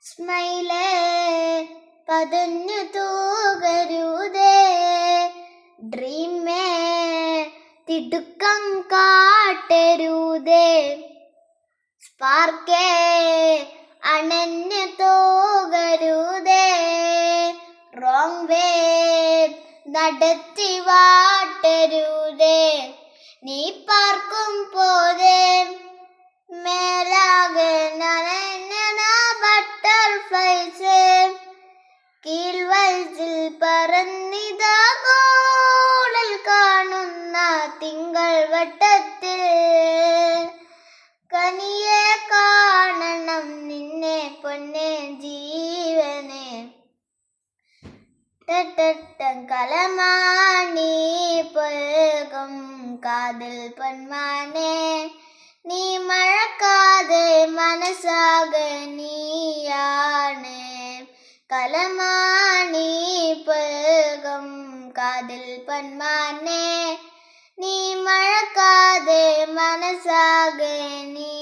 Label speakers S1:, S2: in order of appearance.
S1: സ്മൈലേ പതഞ്ഞു തൂകരുതേ, dreamy തിടുക്കം കാട്ടരുതേ, സ്പാർക്കേ അണഞ്ഞു തോകരുതേ, wrong വേ നടത്തി വാട്ടരുതേ, നീ പാർക്കും പോതേ മേലാകെ നനഞ്ഞ ബട്ടർഫ്ലൈസ്, കീഴ്വയസ്സിൽ പറന്നിതാ ഗോളിൽ കാണുന്ന തിങ്കൾ വട്ടത്തിൽ, കനിയെ കാണണം നിന്നെ പൊന്നെ ജീവനെ, കലമാണി പുൽകും കാതിൽ പൊന്മാനെ, നീ മഴക്കാതെ മനസ്സാകെ നീയാണ്, കലമാണി പുൽകും കാതിൽ പൊന്മാനെ, നീ മഴക്കാതെ മനസ്സാകെ നീ